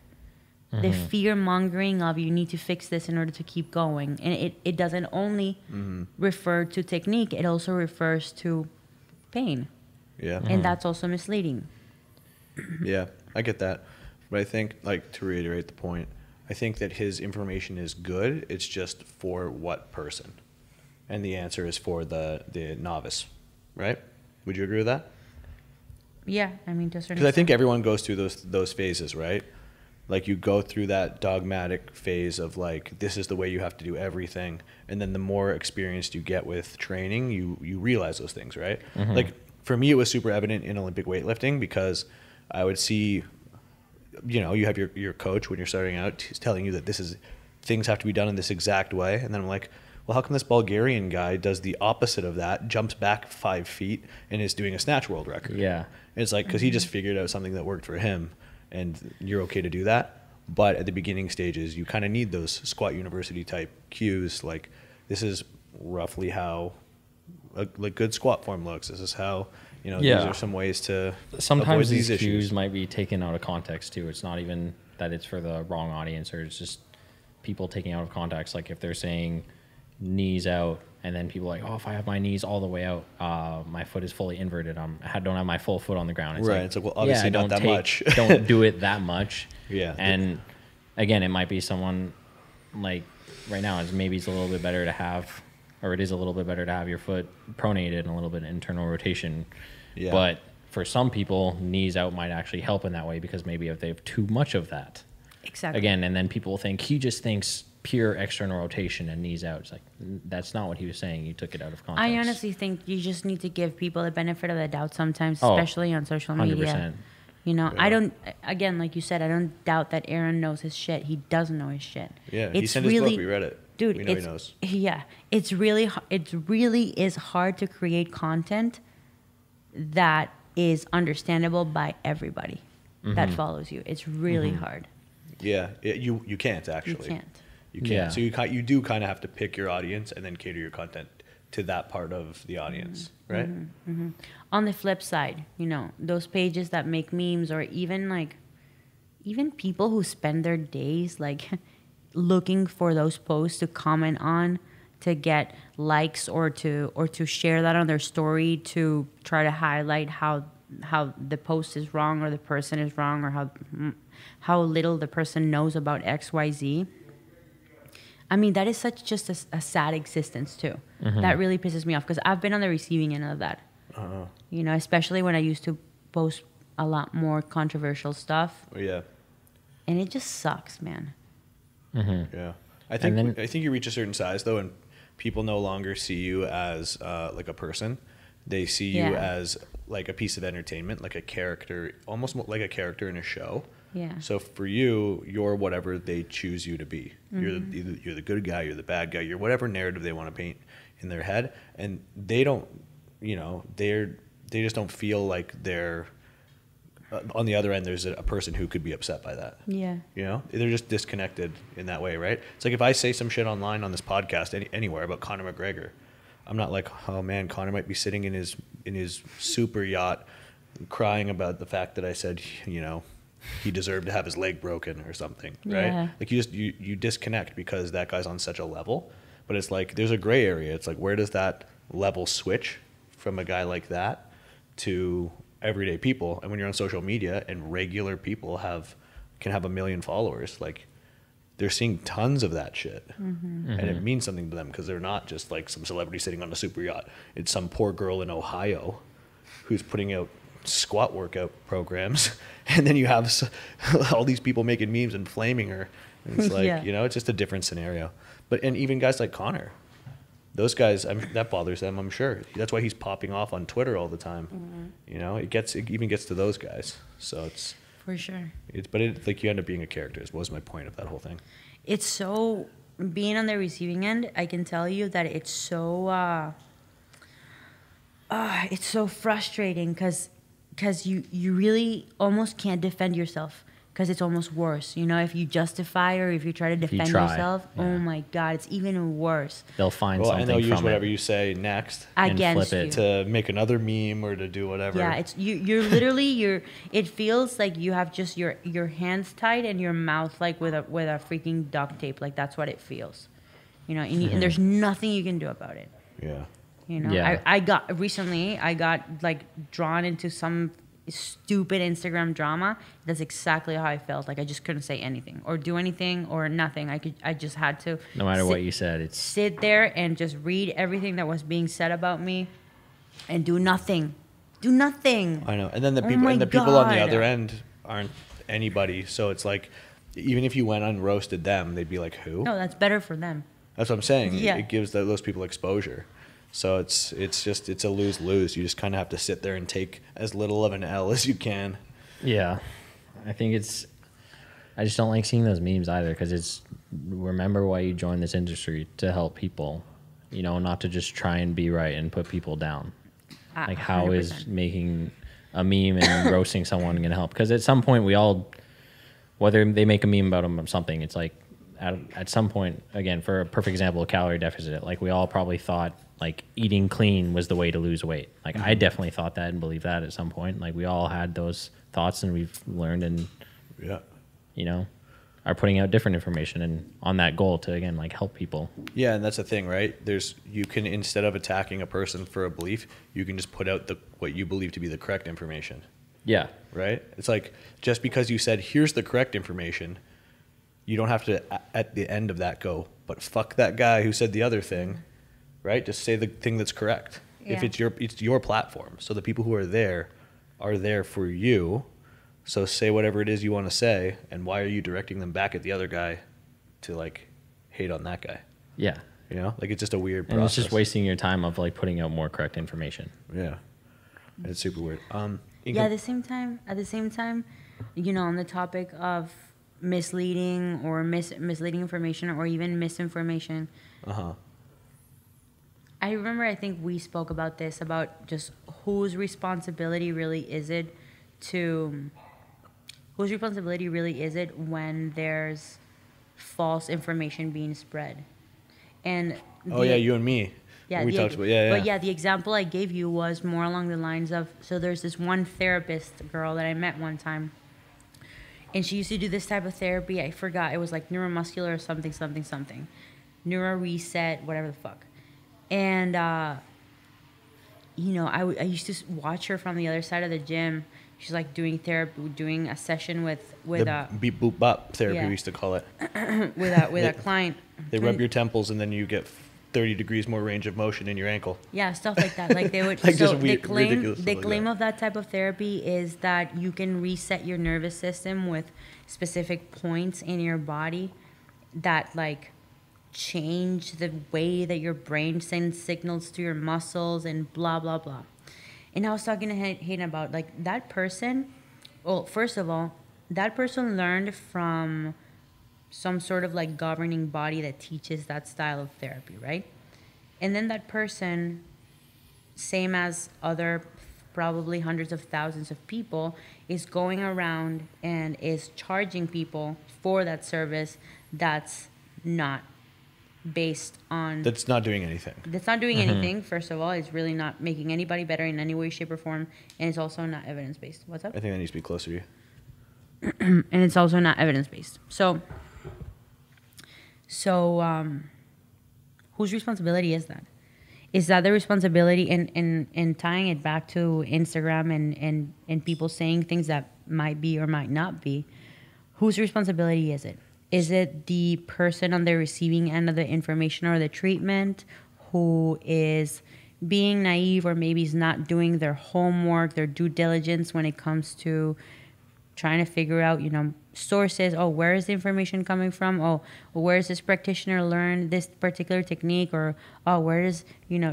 The fear mongering of you need to fix this in order to keep going. And it doesn't only refer to technique, it also refers to pain.
Yeah.
And that's also misleading.
Yeah, I get that. But I think, like, to reiterate the point, I think that his information is good. It's just for what person? And the answer is for the novice, right? Would you agree with that?
Yeah, I mean, to a certain
Because I think
extent.
everyone goes through those phases, right? Like you go through that dogmatic phase of like, this is the way you have to do everything. And then the more experienced you get with training, you realize those things, right? Like for me, it was super evident in Olympic weightlifting because I would see, you know, you have your coach when you're starting out telling you that things have to be done in this exact way. And then I'm like, well, how come this Bulgarian guy does the opposite of that, jumps back 5 feet and is doing a snatch world record?
Yeah.
And it's like, because he just figured out something that worked for him. And you're okay to do that. But at the beginning stages, you kind of need those squat university type cues. Like, this is roughly how a good squat form looks. This is how, you know, these are some ways to
Sometimes
avoid
these
these
cues
issues.
might be taken out of context too. It's not even that it's for the wrong audience, or it's just people taking out of context. Like if they're saying knees out, and then people are like, oh, if I have my knees all the way out, my foot is fully inverted. I don't have my full foot on the ground. It's
Right.
Like,
It's like, well, obviously not that much.
Don't do it that much.
Yeah.
And again, it might be someone like right now maybe it's a little bit better to have, or it is a little bit better to have your foot pronated and a little bit of internal rotation.
Yeah.
But for some people, knees out might actually help in that way because maybe if they have too much of that.
Exactly.
Again, and then people think he just thinks pure external rotation and knees out. It's like, that's not what he was saying. You took it out of context.
I honestly think you just need to give people the benefit of the doubt sometimes,
Oh,
especially on social media.
100%.
You know,
Yeah.
I don't, again, like you said, I don't doubt that Aaron knows his shit. He does know his shit.
Yeah. He sent his book. We read it.
Dude,
we know he knows.
Yeah. It really is hard to create content that is understandable by everybody that follows you. It's really hard.
Yeah. You can't actually.
You can't.
You can't.
Yeah.
So you do kind of have to pick your audience and then cater your content to that part of the audience, right?
On the flip side, you know, those pages that make memes, or even people who spend their days like looking for those posts to comment on, to get likes, or to share that on their story to try to highlight how the post is wrong or the person is wrong, or how little the person knows about XYZ. I mean, that is just a sad existence too. That really pisses me off because I've been on the receiving end of that. You know, especially when I used to post a lot more controversial stuff,
Oh, yeah.
and it just sucks, man.
Yeah. I think you reach a certain size though, and people no longer see you as like a person. They see you
Yeah.
as like a piece of entertainment, like a character, almost like a character in a show.
Yeah.
So for you, you're whatever they choose you to be. You're the good guy, you're the bad guy, you're whatever narrative they want to paint in their head, and they don't, you know, they just don't feel like they're on the other end. There's a person who could be upset by that.
Yeah.
You know, they're just disconnected in that way, right? It's like if I say some shit online on this podcast anywhere about Conor McGregor, I'm not like, oh man, Conor might be sitting in his super yacht, crying about the fact that I said, you know, he deserved to have his leg broken or something, right?
Yeah.
Like you disconnect because that guy's on such a level. But it's like there's a gray area. It's like, where does that level switch from a guy like that to everyday people? And when you're on social media and regular people can have 1 million followers, like they're seeing tons of that shit. And it means something to them because they're not just like some celebrity sitting on a super yacht. It's some poor girl in Ohio who's putting out squat workout programs, and then you have all these people making memes and flaming her. And it's like,
Yeah.
you know, it's just a different scenario. But and even guys like Conor, those guys, that bothers them, I'm sure. That's why he's popping off on Twitter all the time. You know, it even gets to those guys. So it's
For sure.
like you end up being a character. Was my point of that whole thing.
It's so, being on the receiving end, I can tell you that it's so frustrating because you really almost can't defend yourself because it's almost worse. You know, if you justify or if you try to defend
try,
yourself,
yeah.
oh my God, it's even worse.
They'll find
Well,
something
and they'll use
from
whatever
it.
you say next
And
Against
flip
you.
it.
to make another meme or to do whatever.
Yeah, it's you're literally it feels like you have just your hands tied and your mouth like with a freaking duct tape. Like that's what it feels. You know, and there's nothing you can do about it.
Yeah.
You know,
Yeah.
I got like drawn into some stupid Instagram drama. That's exactly how I felt. Like I just couldn't say anything or do anything or nothing. I just had to.
No matter what you said, it's
sit there and just read everything that was being said about me, and do nothing. Do nothing.
I know. And then the
Oh
people
my
on the
God.
other end aren't anybody. So it's like even if you went and roasted them, they'd be like, who?
No, that's better for them.
That's what I'm saying.
Yeah.
It gives those people exposure. So it's a lose-lose. You just kind of have to sit there and take as little of an L as you can.
yeah. I think I just don't like seeing those memes either because remember why you joined this industry, to help people, you know, not to just try and be right and put people down. Like how is
100%.
making a meme and roasting someone going to help? Because at some point we all, whether they make a meme about them or something, it's like at some point, again, for a perfect example, a calorie deficit, like we all probably thought like eating clean was the way to lose weight. Like I definitely thought that and believed that at some point. Like we all had those thoughts and we've learned and,
Yeah.
you know, are putting out different information and on that goal to, again, like help people.
Yeah, and that's the thing, right? You can, instead of attacking a person for a belief, you can just put out what you believe to be the correct information,
Yeah.
right? It's like just because you said, here's the correct information, you don't have to, at the end of that, go, but fuck that guy who said the other thing, right? Just say the thing that's correct. If
Yeah.
it's your platform, so the people who are there for you. So say whatever it is you want to say, and why are you directing them back at the other guy to like hate on that guy?
Yeah.
You know, like it's just a weird
And
process.
it's just wasting your time of like putting out more correct information.
Yeah, it's super weird.
Yeah, at the same time, you know, on the topic of misleading or misleading information or even misinformation, I remember I think we spoke about this, about just whose responsibility really is it when there's false information being spread. And
Oh yeah, you and me.
yeah,
we
the-
talked about yeah.
But yeah, the example I gave you was more along the lines of, so there's this one therapist girl that I met one time, and she used to do this type of therapy. I forgot, it was like neuromuscular or something, neuro reset, whatever the fuck. And you know, I used to watch her from the other side of the gym. She's like doing therapy, doing a session with
The beep boop bop therapy
yeah.
we used to call it.
with a client.
They rub your temples and then you get 30 degrees more range of motion in your ankle.
Yeah, stuff like that. Like they would.
Like
so
just
they
ridiculous stuff
the
like
claim
that.
of that type of therapy is that you can reset your nervous system with specific points in your body that like change the way that your brain sends signals to your muscles and blah blah blah. And I was talking to Hayden about like that person. Well, first of all, that person learned from some sort of like governing body that teaches that style of therapy, right? And then that person, same as other probably hundreds of thousands of people, is going around and is charging people for that service that's not based on...
That's not doing anything.
That's not doing anything, first of all. It's really not making anybody better in any way, shape, or form. And it's also not evidence-based. What's up?
I think that needs to be closer to you.
And it's also not evidence-based. So whose responsibility is that? Is that the responsibility in tying it back to Instagram and people saying things that might be or might not be? Whose responsibility is it? Is it the person on the receiving end of the information or the treatment who is being naive or maybe is not doing their homework, their due diligence when it comes to trying to figure out, sources? Oh, where is the information coming from? Oh, where is this practitioner learned this particular technique? Or, oh, where is,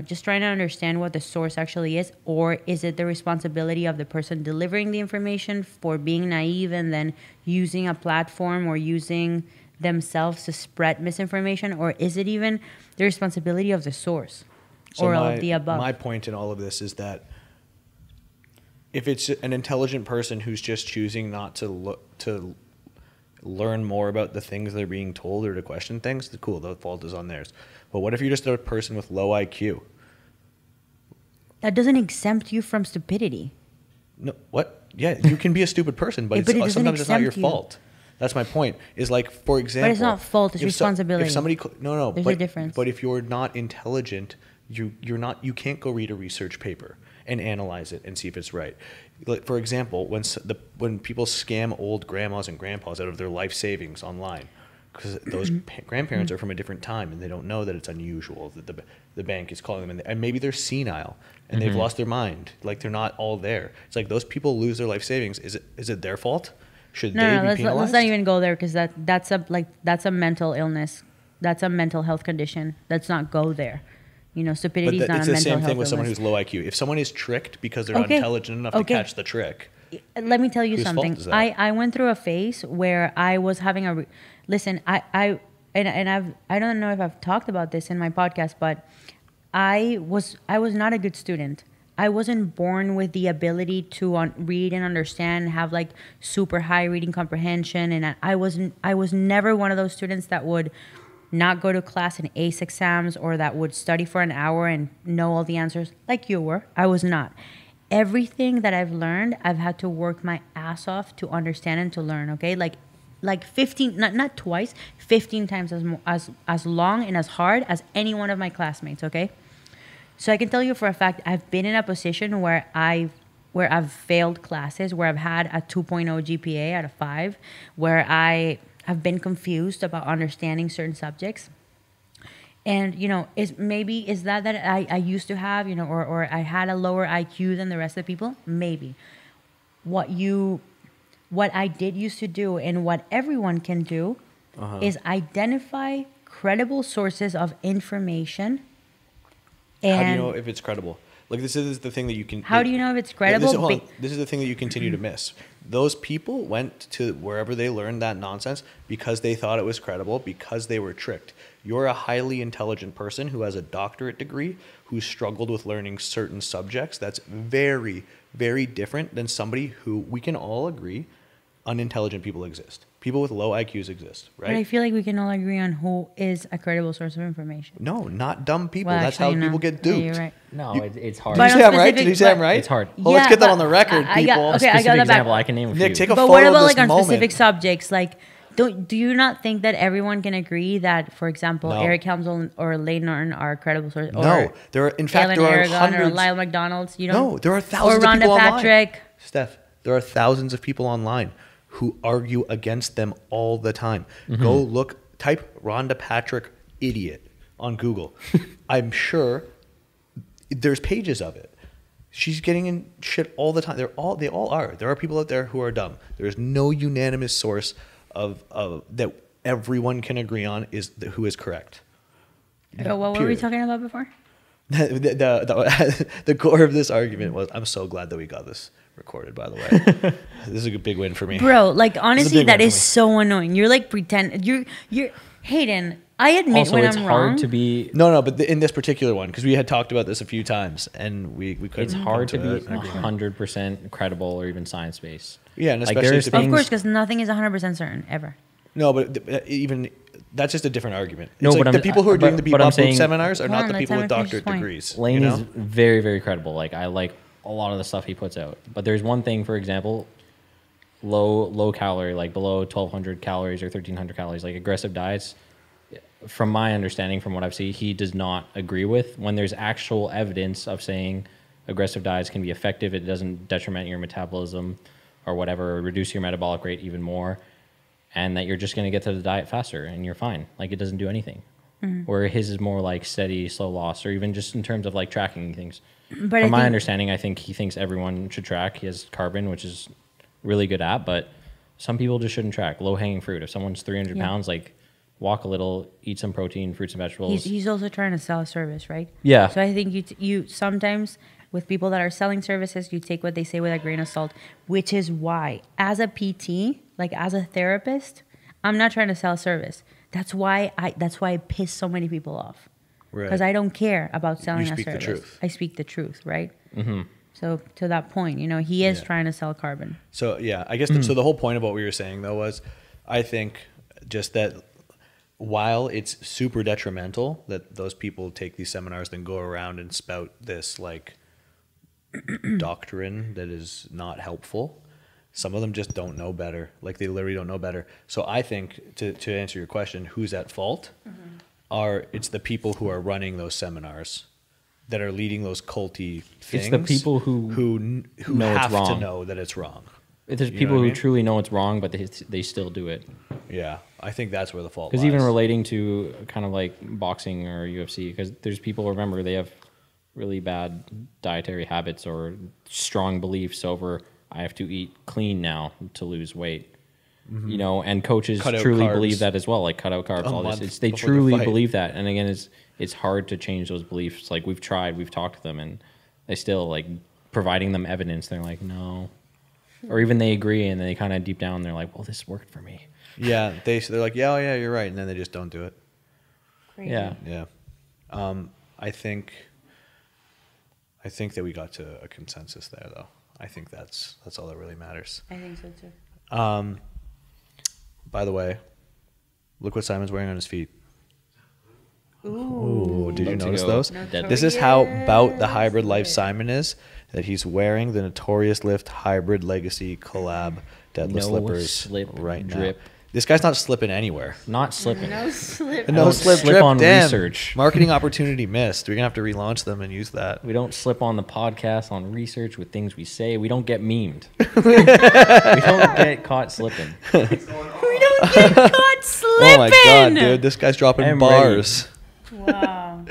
just trying to understand what the source actually is? Or is it the responsibility of the person delivering the information for being naive and then using a platform or using themselves to spread misinformation? Or is it even the responsibility of the source or all of the above?
My point in all of this is that if it's an intelligent person who's just choosing not to learn more about the things they're being told or to question things, cool, the fault is on theirs. But what if you're just a person with low IQ?
That doesn't exempt you from stupidity.
No, what? Yeah, you can be a stupid person, but,
but it doesn't
sometimes it's not your
exempt you.
fault. That's my point. Is like, for example,
But it's not fault; it's responsibility.
If somebody,
There's a difference.
But if you're not intelligent, you can't go read a research paper and analyze it and see if it's right. Like, for example, when people scam old grandmas and grandpas out of their life savings online, because those grandparents are from a different time and they don't know that it's unusual that the bank is calling them, and maybe they're senile and they've lost their mind, like they're not all there. It's like those people lose their life savings. Is it their fault? Should they be penalized?
Let's not even go there, because that's a mental illness. That's a mental health condition. Let's not go there. Stupidity is not a mental health illness. It's the same thing with
someone who's low IQ. If someone is tricked because they're not intelligent enough to catch the trick.
Let me tell you something.
Whose fault is that?
I went through a phase where I was having listen, I don't know if I've talked about this in my podcast, but I was not a good student. I wasn't born with the ability to read and understand, have like super high reading comprehension, and I was never one of those students that would not go to class and ace exams, or that would study for an hour and know all the answers like you were. I was not. Everything that I've learned, I've had to work my ass off to understand and to learn, okay? Like 15, not twice, 15 times as long and as hard as any one of my classmates, okay? So I can tell you for a fact, I've been in a position where I've failed classes, where I've had a 2.0 GPA out of 5, where I have been confused about understanding certain subjects. And, is that I used to have, or I had a lower IQ than the rest of the people? Maybe. What I did used to do, and what everyone can do, is identify credible sources of information. And
how do you know if it's credible? Like, this is the thing that you can...
How do you know if it's credible?
This is the thing that you continue to miss. Those people went to wherever they learned that nonsense because they thought it was credible, because they were tricked. You're a highly intelligent person who has a doctorate degree, who struggled with learning certain subjects. That's very, very different than somebody who, we can all agree, unintelligent people exist. People with low IQs exist, right?
But I feel like we can all agree on who is a credible source of information.
No, not dumb people.
Well,
that's how people get duped.
Yeah, you're right.
No, it's hard.
Did you say I'm right? Did you say I'm right?
It's hard.
Well, let's get that on the record, people.
I got
Specific
that
example,
back.
I can name a
Nick,
few.
take a
But
photo
what about
of this
on
moment.
specific subjects? Like, do you not think that everyone can agree that, for example,
No.
Eric Helms or Lane Norton are credible sources?
No, there are, in fact,
Alan
there are
Aragon
hundreds.
or Lyle McDonald's.
No, there are thousands
or
of people
Rhonda
online.
Patrick.
Steph, there are thousands of people online who argue against them all the time. Go type Rhonda Patrick idiot on Google. I'm sure there's pages of it. She's getting in shit all the time. They all are. There are people out there who are dumb. There is no unanimous source of that everyone can agree on who is correct.
What were we talking about before?
The core of this argument was, I'm so glad that we got this recorded, by the way. This is a big win for me.
Bro, like honestly, that is so annoying. You're like you're Hayden. I admit
Also,
when
it's
I'm
hard
wrong.
to be.
No, but in this particular one, because we had talked about this a few times, and we couldn't.
It's hard to
come
be
an agreement.
100% credible or even science based.
Yeah, and
Like,
especially
there's
if the
Of
people-
course, because nothing is 100% certain ever.
No, but even that's just a different argument.
No,
It's
but
like the
I'm-
people who are doing
but-
the
but I'm
Bebop Boop
saying-
seminars are
Hold
not
on,
the
let's
people
have
with
him finish his
doctorate
point.
degrees.
Lane
you
is
know?
very, very credible. Like, I like a lot of the stuff he puts out. But there's one thing, for example, low calorie, like below 1,200 calories or 1,300 calories, like aggressive diets. From my understanding, from what I've seen, he does not agree with. When there's actual evidence of saying aggressive diets can be effective, it doesn't detriment your metabolism or whatever, or reduce your metabolic rate even more, and that you're just going to get to the diet faster and you're fine. Like, it doesn't do anything. Where his is more like steady, slow loss, or even just in terms of like tracking things.
But
From my understanding, I think he thinks everyone should track. He has carbon, which is really good at, but some people just shouldn't track. Low hanging fruit. If someone's 300 pounds, like, walk a little, eat some protein, fruits and vegetables.
He's also trying to sell a service, right?
Yeah.
So I think you sometimes with people that are selling services, you take what they say with a grain of salt, which is why, as a PT, like as a therapist, I'm not trying to sell a service. That's why I piss so many people off.
Right.
Because I don't care about selling a
speak the
service.
truth.
I speak the truth, right? Mm-hmm. So to that point, he is trying to sell carbon.
So yeah, I guess so. The whole point of what we were saying though was, I think just that while it's super detrimental that those people take these seminars, then go around and spout this like doctrine that is not helpful. Some of them just don't know better. Like, they literally don't know better. So I think to answer your question, who's at fault? It's the people who are running those seminars, that are leading those culty things.
It's the people who know it's
have
wrong.
to know that it's wrong.
There's
You know
people
what I
who
mean?
truly know it's wrong, but they still do it.
Yeah, I think that's where the fault lies.
Because even relating to kind of like boxing or UFC, because there's people, remember, they have really bad dietary habits or strong beliefs over, I have to eat clean now to lose weight. And coaches
Cut out
truly
carbs.
believe that as well, like cut out carbs,
A
all this.
month
They
before the
truly
fight.
believe that. And again, it's hard to change those beliefs. Like, we've talked to them, and they still, like, providing them evidence, they're like, no. Or even they agree, and they kind of deep down, they're like, well, this worked for me.
Yeah, they're like, yeah, oh, yeah, you're right, and then they just don't do it.
Crazy.
Yeah.
Yeah, I think that we got to a consensus there, though. I think that's all that really matters.
I think so too.
By the way, look what Simon's wearing on his feet.
Ooh.
Did you
About to
notice
go
those?
deadlift.
This is how about the hybrid life Simon is. That he's wearing the Notorious Lift Hybrid Legacy collab deadlift
No
slippers
slip
right
drip.
now. This guy's not slipping anywhere.
Not slipping.
No slip.
No
don't
slip
slip
drip.
on
Damn.
research.
Marketing opportunity missed. We're gonna have to relaunch them and use that.
We don't slip on the podcast on research with things we say. We don't get memed. We don't get caught slipping.
We don't get caught slipping.
Oh my god, dude! This guy's dropping
I'm
bars.
Wow.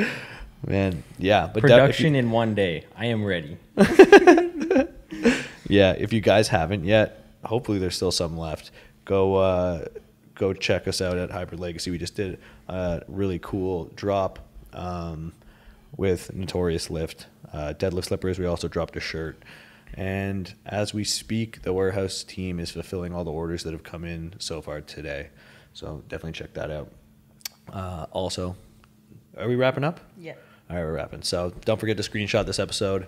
Man, yeah. But
Production in one day. I am ready.
if you guys haven't yet, hopefully there's still some left. Go check us out at Hybrid Legacy. We just did a really cool drop with Notorious Lift deadlift slippers. We also dropped a shirt. And as we speak, the warehouse team is fulfilling all the orders that have come in so far today. So definitely check that out. Also, are we wrapping up?
Yeah.
All right, we're wrapping. So don't forget to screenshot this episode.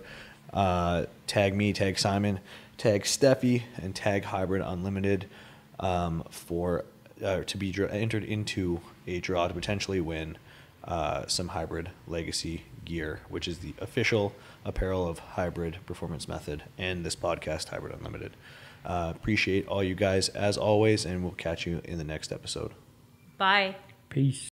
Tag me, tag Simon, tag Stefi, and tag Hybrid Unlimited to be entered into a draw to potentially win some Hybrid Legacy gear, which is the official apparel of Hybrid Performance Method and this podcast, Hybrid Unlimited. Appreciate all you guys as always, and we'll catch you in the next episode.
Bye.
Peace.